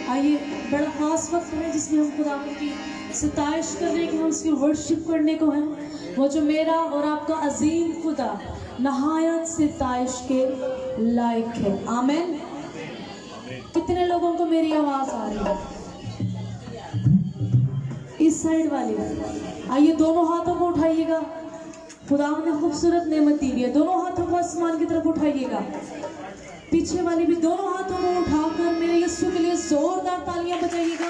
आइए, बड़ा खास वक्त है जिसमें हम खुदा की सिताइश करने के, हम उसकी वर्शिप करने को हैं। वो जो मेरा और आपका अजीम खुदा नहायत सिताइश के लायक है। आमीन। कितने लोगों को मेरी आवाज आ रही है? इस साइड वाली, आइए दोनों हाथों को उठाइएगा। खुदा ने खूबसूरत नेमत दी है, दोनों हाथों को आसमान की तरफ उठाइएगा। पीछे वाली भी दोनों हाथों को उठाकर मेरे यीशु के लिए जोरदार तालियां बजाइएगा,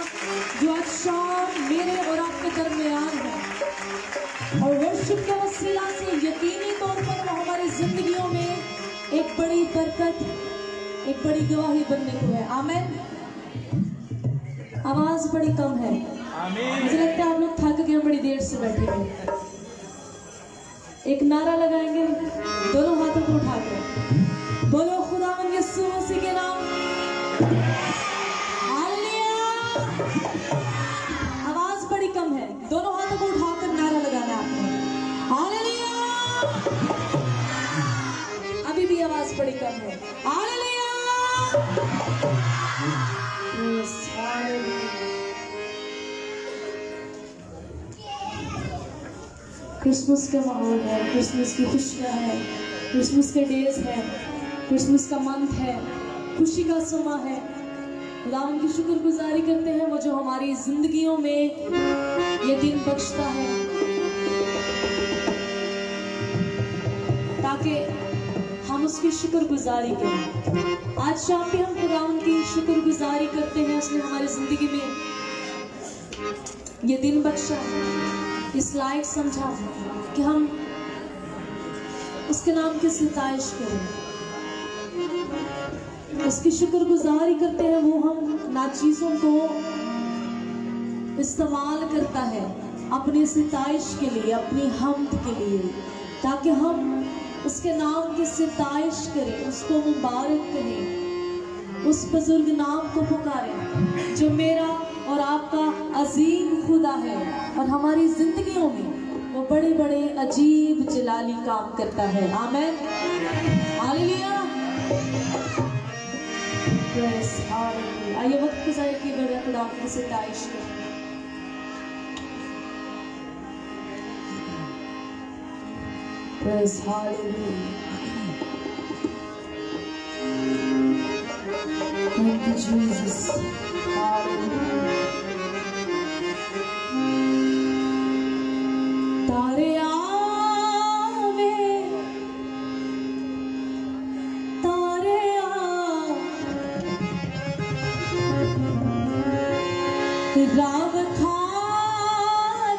जो आज शाम मेरे और आपके दरमियान है। और वर्शिप के वसीला से यकीनी तौर पर वो हमारी जिंदगियों में एक बड़ी बरकत, एक बड़ी गवाही बनने को है। आमीन। आवाज बड़ी कम है, मुझे लगता है आप लोग थक गए, बड़ी देर से बैठे हैं। एक नारा लगाएंगे दोनों हाथों को उठाकर, बोलो खुदावंद यीशु मसीह के नाम। हालेलुया। आवाज बड़ी कम है, दोनों हाथों को उठाकर नारा लगाना है आपने। हालेलुया। अभी भी आवाज बड़ी कम है। हालेलुया। क्रिसमस का माहौल है, क्रिसमस की खुशियाँ हैं, क्रिसमस के डेज हैं, क्रिसमस का मंथ है, खुशी का समा है। खुदावंद की शुक्रगुजारी करते हैं, वो जो हमारी जिंदगियों में ये दिन बख्शता है ताकि हम उसकी शुक्रगुजारी करें। आज शाम भी हम खुदावंद की शुक्रगुजारी करते हैं, उसने हमारी जिंदगी में ये दिन बख्शा, इस लायक समझा कि हम उसके नाम की सिताइश करें, उसकी शुक्रगुजारी करते हैं। वो हम नाचीजों को इस्तेमाल करता है अपनी सिताइश के लिए, अपनी हम्द के लिए, ताकि हम उसके नाम की सिताइश करें, उसको मुबारक करें, उस बुजुर्ग नाम को पुकारें जो मेरा और आपका अजीम खुदा है और हमारी जिंदगियों में वो बड़े बड़े अजीब जलाली काम करता है। आमीन। हालेलुया। आइए वक्त गुजारे की बड़े खुदा की सिताइश करें। Praise hallelujah. Thank you, Jesus. Hallelujah. तारे आवे, तारे आ, राव खा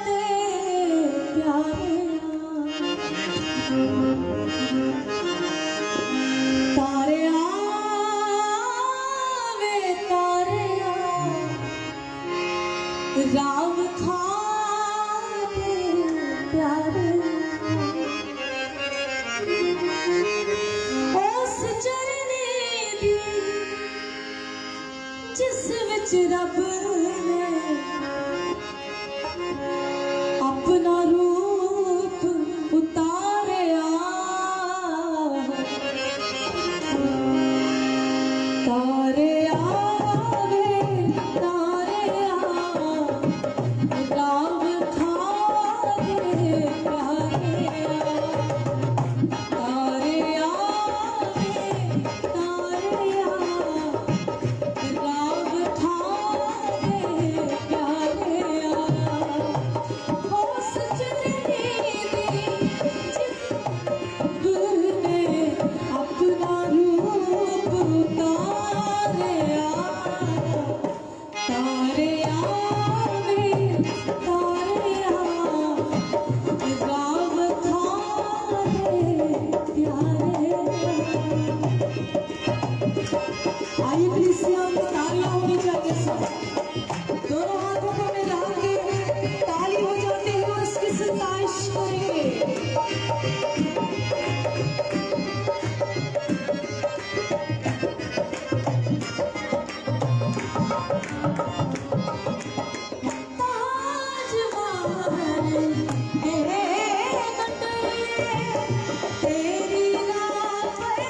दे प्यारे आ, तारे आवे, तारे आ, राव खा प्यारे उस चरने दी जिस विच रब ने अपना रूप उतारिया। तारे आवे, तारे आ, राव तेरी राह पे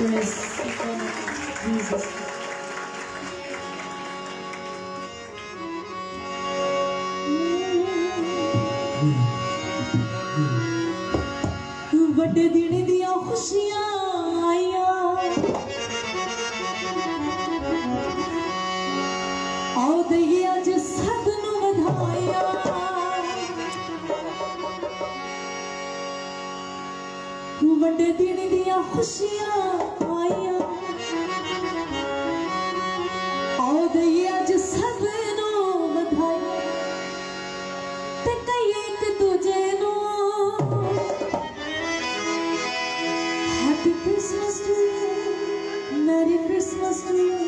Praise Jesus. ਵੱਡੇ ਦਿਨ ਦੀਆਂ ਖੁਸ਼ੀਆਂ ਆਈਆਂ, ਆਓ ਦਈਏ ਅੱਜ ਸਭ ਨੂੰ ਵਧਾਈਆਂ। ਵੱਡੇ ਦਿਨ ਦੀਆਂ ਖੁਸ਼ੀਆਂ ਆਈਆਂ, ਆਓ ਦਈਏ ਅੱਜ ਸਭ ਨੂੰ ਵਧਾਈਆਂ। ਤੇ ਕਹੀਏ ਇੱਕ ਦੂਜੇ ਨੂੰ Happy Christmas to you, Merry Christmas to you।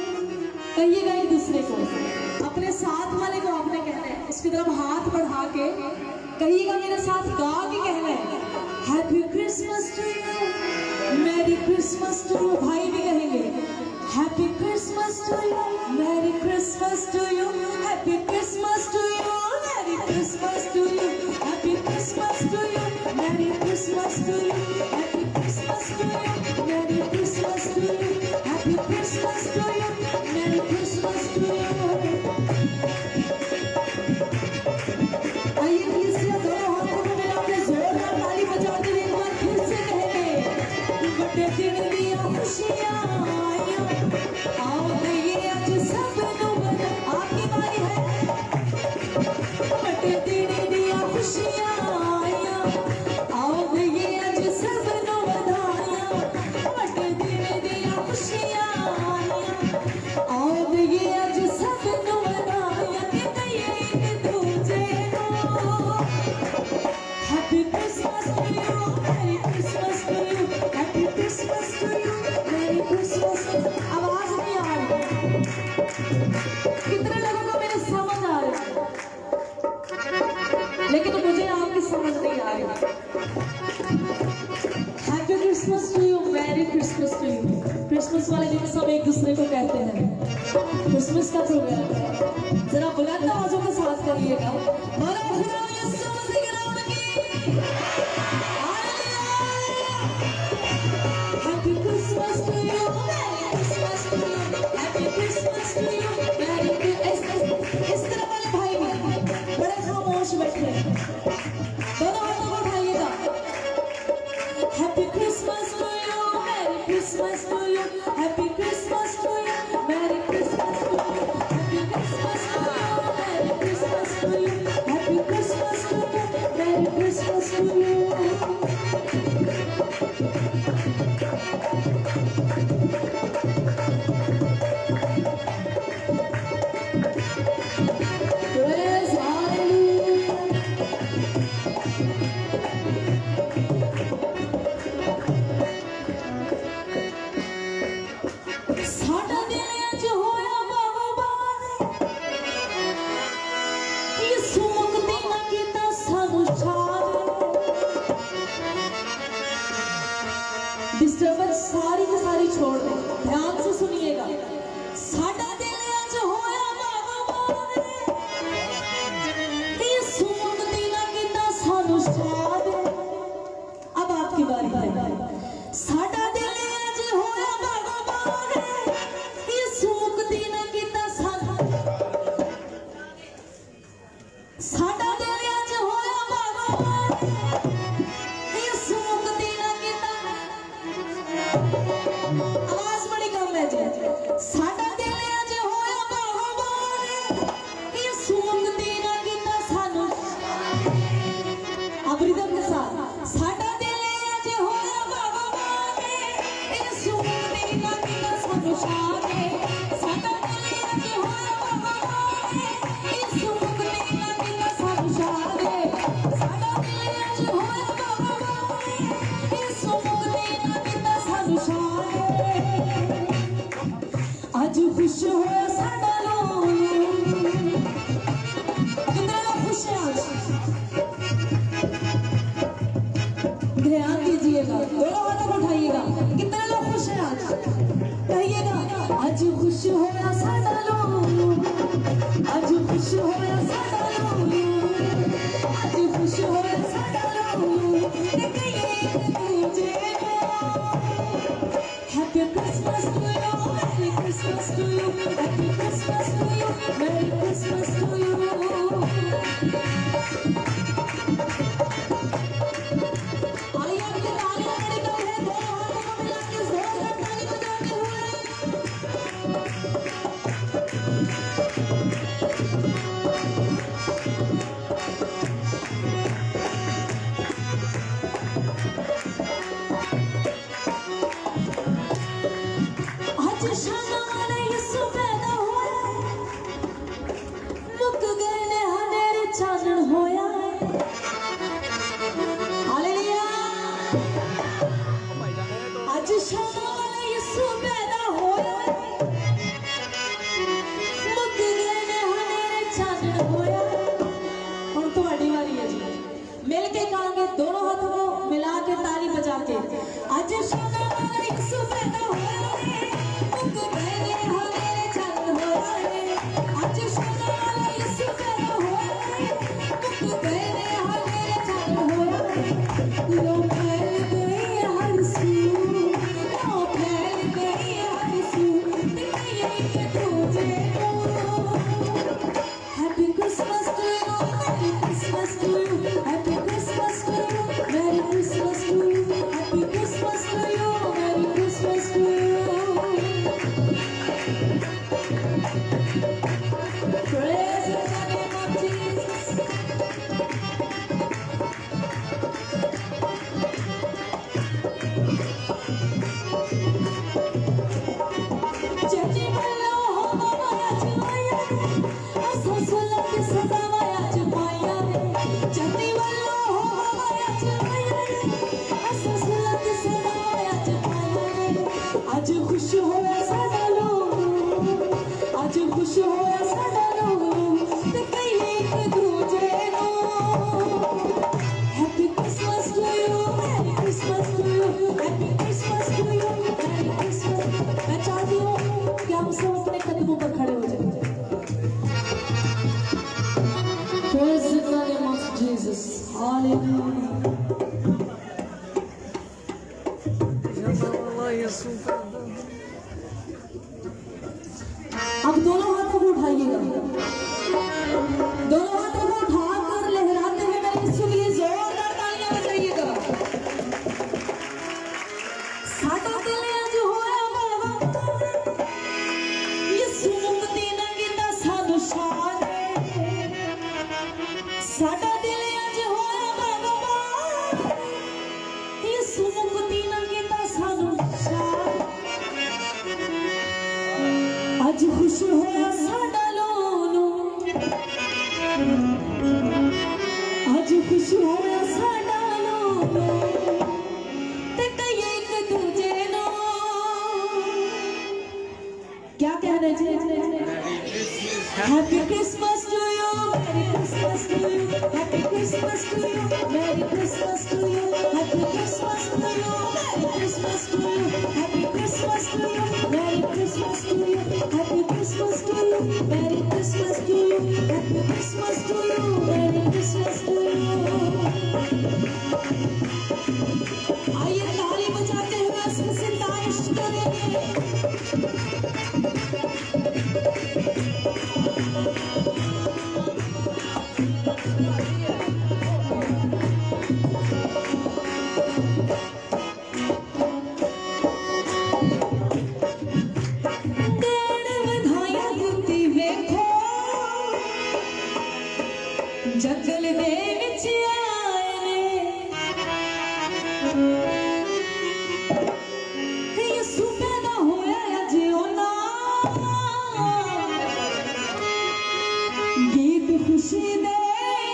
कहिएगा एक दूसरे को, अपने साथ वाले को आपने कहना है, उसकी तरफ हाथ बढ़ा के कहिएगा, मेरे साथ गा के कहना है Happy Christmas to you, Merry Christmas to you। भाई भी कहेंगे Happy Christmas to you, Merry Christmas to you, Happy Christmas to you, Merry Christmas to you, Happy Christmas to you, Merry Christmas to you, Happy Christmas to you, Merry Christmas to you, Happy Christmas to you, Merry Christmas to you। आइए please से दोनों हाथों को मिला के जोरदार ताली बजाते हुए एक बार फिर से कहेंगे बड़े दिन ਦੀਆਂ खुशियां आईयां, आओ दईए आज सब ਨੂੰ ਵਧਾਈਆਂ। आपकी बारी है। बड़े दिन ਦੀਆਂ खुशियां आईयां, आओ दईए आज सब ਨੂੰ ਵਧਾਈਆਂ। बड़े दिन ਦੀਆਂ खुशियां आईयां, आओ दईए आज सब ਨੂੰ ਵਧਾਈਆਂ। ਤੇ ਕਹੀਏ ਇੱਕ ਦੂਜੇ ਨੂੰ Happy Christmas to you, Merry Christmas to you, Happy Christmas to you, Merry Christmas to you। आवाज नहीं आ रही, कितने लोगों को मेरी समझ आ रही है, लेकिन मुझे आपकी समझ नहीं आ रही। Happy Christmas to you, Merry Christmas to you। Christmas वाले दिन सब एक दूसरे को कहते हैं। क्रिसमस का प्रोग्राम है, जरा बुलंद आवाजों के साथ करिएगा। बोलो खुदा यीशु मसीह के नाम की Happy Christmas to you, Merry Christmas to you, Happy Christmas to you, Merry Christmas। इस तरह वाले भाई भी बड़े खामोश बैठे हैं, दोनों हाथों को उठाइएगा। Happy Christmas to you, Merry Christmas to you, Happy Christmas to you, Merry Christmas to you, Happy Christmas to you, Merry Christmas to you, Happy Christmas to you, Merry Christmas to you। Praise Hallelujah। साडा दिल अज होया बागबान, यीशु मुक्ति ना कीता सानू छाड़। Disturbance सारी की सारी छोड़ दो, ध्यान से सुनिएगा। साडा दिल अज होया बागबान, यीशु मुक्ति ना कीता सानू छाड़। अब आपकी बारी है। साडा दिल अज होया बागबान, यीशु मुक्ति ना कीता सानू। साडा दिल अज होया बागबान, यीशु मुक्ति ना कीता। आवाज बड़ी कम है जी। साडा दिल अज होया बागबान, यीशु मुक्ति ना कीता सानू। अब रिदम के साथ साडा दिल अज होया बागबान, यीशु मुक्ति ना कीता सानू छाड़। साडा दिल अज होया बागबान, यीशु मुक्ति ना कीता सानू छाड़। साडा दिल अज होया बागबान, यीशु मुक्ति ना कीता सानू छाड़। आज खुश होया साडा लोग, कितने लोग खुश हैं आज? ध्यान दीजिएगा, दोनों हाथों को उठाइएगा। कितने लोग खुश हैं आज? कहिएगा आज खुश होया साडा लोग, आज खुश होया साडा लोग, आज खुश होया साडा लोग। ते कहिए एक दूजे को Happy Christmas to you, Happy Christmas to you, Merry Christmas to you. आइए आपकी तालियां बड़ी कम है, दोनों हाथों को मिला के जोरदार ताली बजाते हुए। आज शाना वाले यीशु पैदा होया, मुक गए ने हनेरे चानण होया। हालेलुया। आज शाना वाले यीशु पैदा होया, मुक गए ने हनेरे चानण होया। हुण तुहाडी वारी है जी, मिल के कहांगे दोनों हाथों को मिला के ताली बजा के। आज शाना वाला यीशु पैदा होया है, मुक गए ने हनेरे चानण होया है। आज शाना वाला यीशु पैदा होया है, मुक गए ने हनेरे चानण होया है। लो फैल गई हर सू, लो फैल गई हर सू, ये तुझे को। Happy Christmas to you, Happy Christmas to you, Happy Christmas to you, Merry Christmas to you, Happy Christmas to you, Merry Christmas to you. Praise the name of Jesus. Jai Mallo ho maya chaya, asa sola ke sada maya chaya. Jai Mallo ho maya chaya, asa sola ke sada maya chaya. आज खुश होया साडा लोग, आज खुश होया साडा लोग, ते कई एक दूजे no. Happy Christmas to you, Merry Christmas to you, Happy Christmas to you, Merry Christmas. मैं चाहती हूँ कि हम सब अपने कदमों पर खड़े हो जाएं। Praise the name of Jesus. Hallelujah. अब दोनों हाथों को उठाइएगा, दोनों हाथों को उठाकर लहराते हुए मेरे यीशु के लिए जोरदार तालियां बजाइएगा। साडा दिल अज होया बाबा, यीशु मुक्ति ना कीता सानू शान। साडा दिल अज होया बाबा, यीशु मुक्ति ना कीता सानू शान। आज खुश होया साडा लोनो, आज खुश होया साडा लोनो, ते कई एक दूजे नो। क्या कहना चाहिए? Happy Christmas to you, Merry Christmas to you, Happy Christmas to you, Merry Christmas to you, Happy Christmas to you, Merry Christmas to you, Happy Christmas to you, Merry Christmas to you, Happy Christmas to you, Merry Christmas to you, Happy Christmas to you, Merry Christmas to you. आइए ताली बजाते हुए इसकी सितारिश करेंगे। जंगल दे विच आए ने, यीशु पैदा होया अज उन्हां, गीत खुशी दे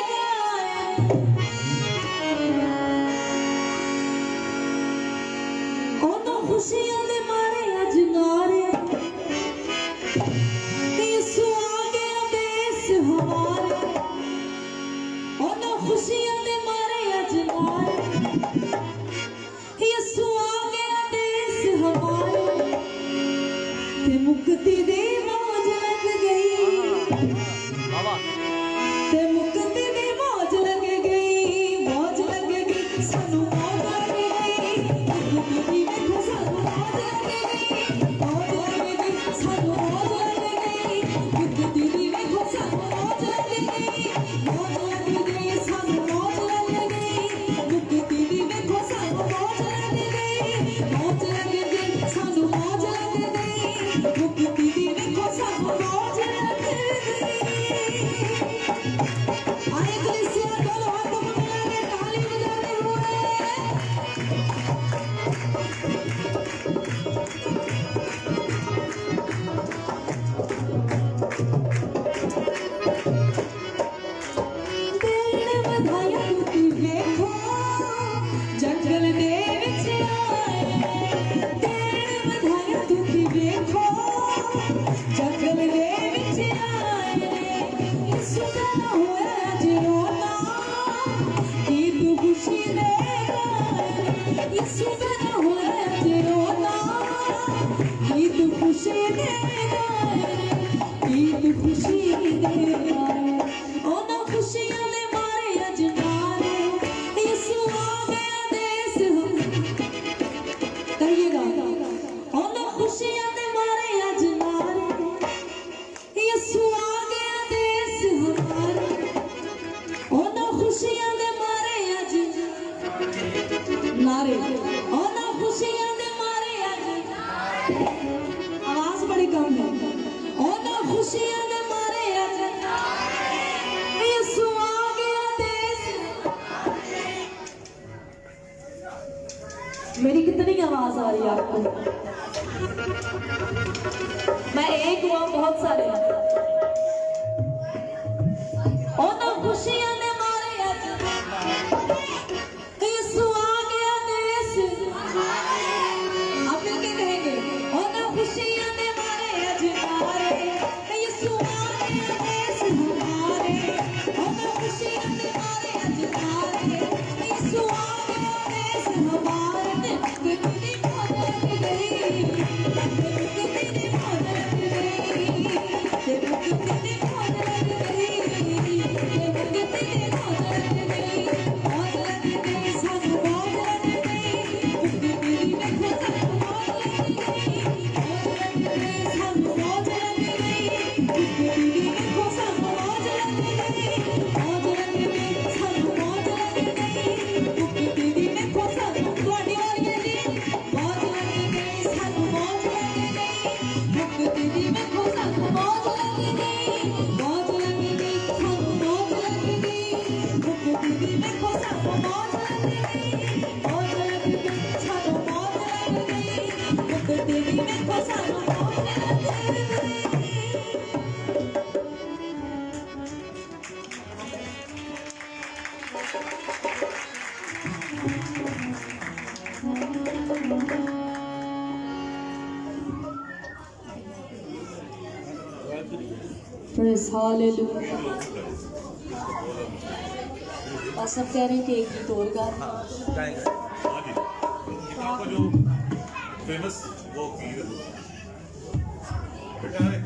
गाए। उन्हां खुशियां दे मारे अज नारे, यीशु आ गया देश हमारे। खुशियां दे मारे अज नारे, यीशु आ गया देश हमारे। ते मुक्ति दी मौज लग गई, ते मुक्ति दी मौज लग गई, मौज लग गई सानू मौज लग गई। मुक्ति दी देखो सानू मौज लग गई, मौज लग गई सानू कहिएगा और ना खुशियां दे मारे आज नारे यीशु आ गया देश हमारा और ना खुशियां दे मारे आज नारे और ना खुशियां दे मारे आज आवाज बड़ी कम है और ना खुशियां दे मारे आज यीशु आ गया देश। मेरी कितनी आवाज आ रही है आपको? मैं एक हुआ बहुत सारे और ना खुशियां ने मारे आज यीशु आ गया देश। आप मिलके कहेंगे और ना खुशियां ने मारे आज हमारे यीशु आ गया देश हमारे और ना खुशियां ने मारे आज हमारे यीशु आ गया देश हमारे। कितनी मौज लग गई कितनी मौज लग गई कितनी मौज लग गई कितनी मौज लग गई मौज लग गई सानू मौज लग गई कितनी देखो सानू मौज लग गई सानू मौज लग गई कितनी देखो सानू मौज लग गई मौज लग गई सानू मौज लग गई कितनी देखो सानू ਤੁਹਾਡੀ ਵਾਲੀਆਂ ਜੀ मौज लग गई सानू मौज लग गई कितनी देखो सानू मौज लग गई मौज लग गई सानू मौज लग गई कितनी देखो सानू मौज लग गई मौज लग गई सानू मौज लग गई कितनी देखो सानू मौज लग गई। Praise hallelujah। और सब कह रहे हैं कि एक गीत और गा आपका जो फेमस वो गीत बेटा है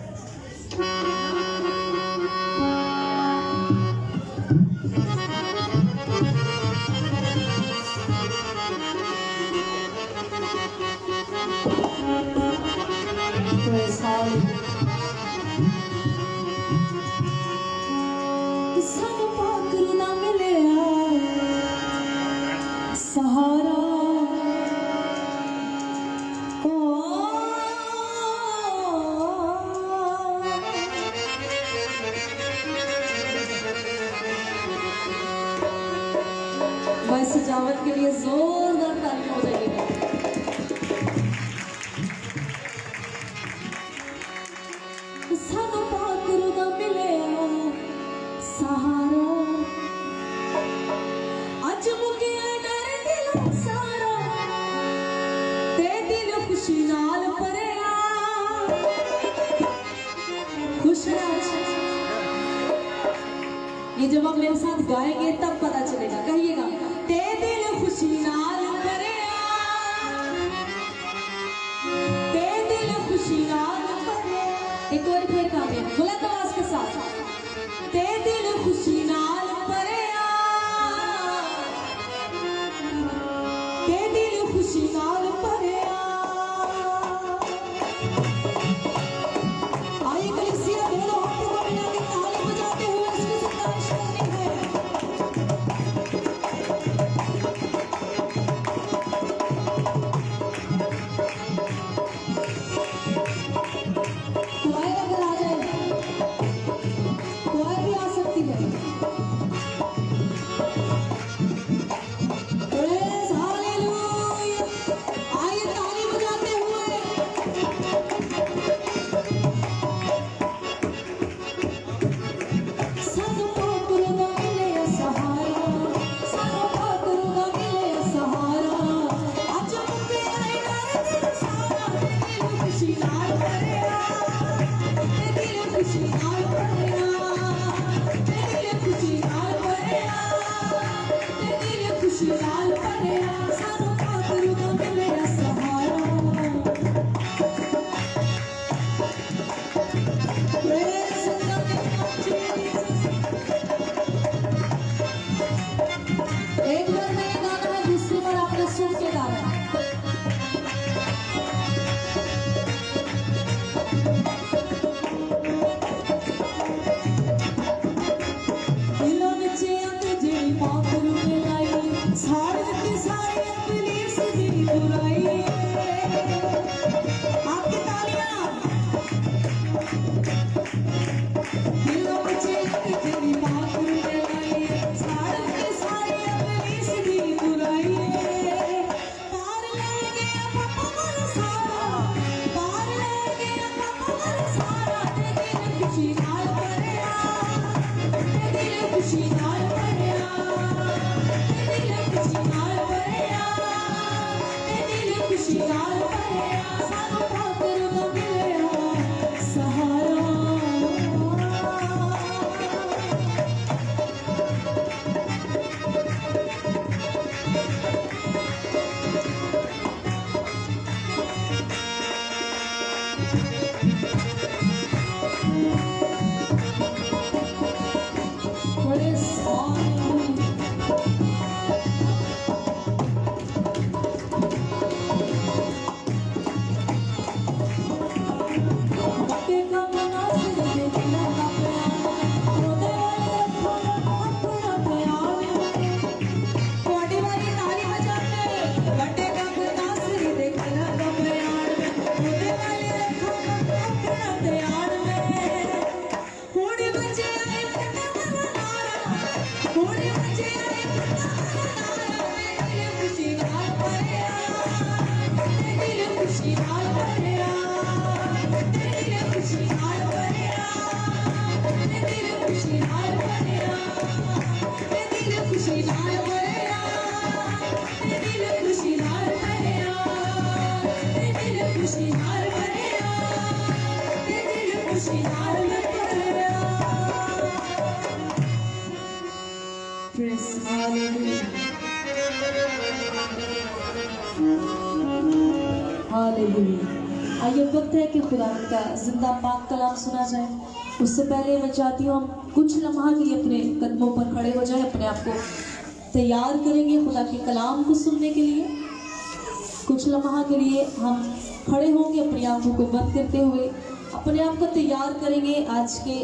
Praise hallelujah। सानू पाकरू ना मिलिया सहारा ओ बस सजावट के लिए जोरदार ताली हो जाएगी। सानू पाकरू ना मिलिया सहारा अज मुकिया डर दिल सारा ते दिल खुशी नाल भरिया खुश है आज। ये जब आप मेरे साथ गाएंगे तब पता चलेगा। कहिएगा ते दिल खुशी नाल भरिया ते दिल खुशी नाल भरिया। एक और फिर गाएंगे बुलंद आवाज के साथ ते दिल खुशी नाल भरिया ते दिल खुशी नाल भरिया। आइए कलीसिया दोनों हाथों को मिला के ताली बजाते हुए इसकी सताइश करनी है। कोई अगर आ जाए कोई भी आ सकती है। Praise hallelujah। आइए ताली बजाते हुए सानू ठाकर दा मिलिया सहारा बड़े सारे बटे का मनासिर देखना का प्यार रोदे वाले अपना प्यार कोडी वाली ताली बजा के बटे का मनासिर देखना का प्यार रोदे वाले अपना प्यार में कोडी बजे आए कन्ने मनारा कोडी बजे आए कन्ने खुशी नाल भरिया दिल खुशी नाल भरिया दिल खुशी नाल भरिया दिल खुशी नाल भरिया दिल खुशी नाल भरिया दिल खुशी नाल भरिया दिल खुशी नाल भरिया दिल खुशी नाल भरिया Praise Hallelujah हालेलुया। आइए वक्त है कि खुदा का जिंदा पाक कलाम सुना जाए। उससे पहले मैं चाहती हूँ हम कुछ लम्हा के लिए अपने कदमों पर खड़े हो जाए, अपने आप को तैयार करेंगे खुदा के कलाम को सुनने के लिए। कुछ लम्हा के लिए हम खड़े होंगे, अपनी आंखों को बंद करते हुए अपने आप को तैयार करेंगे आज के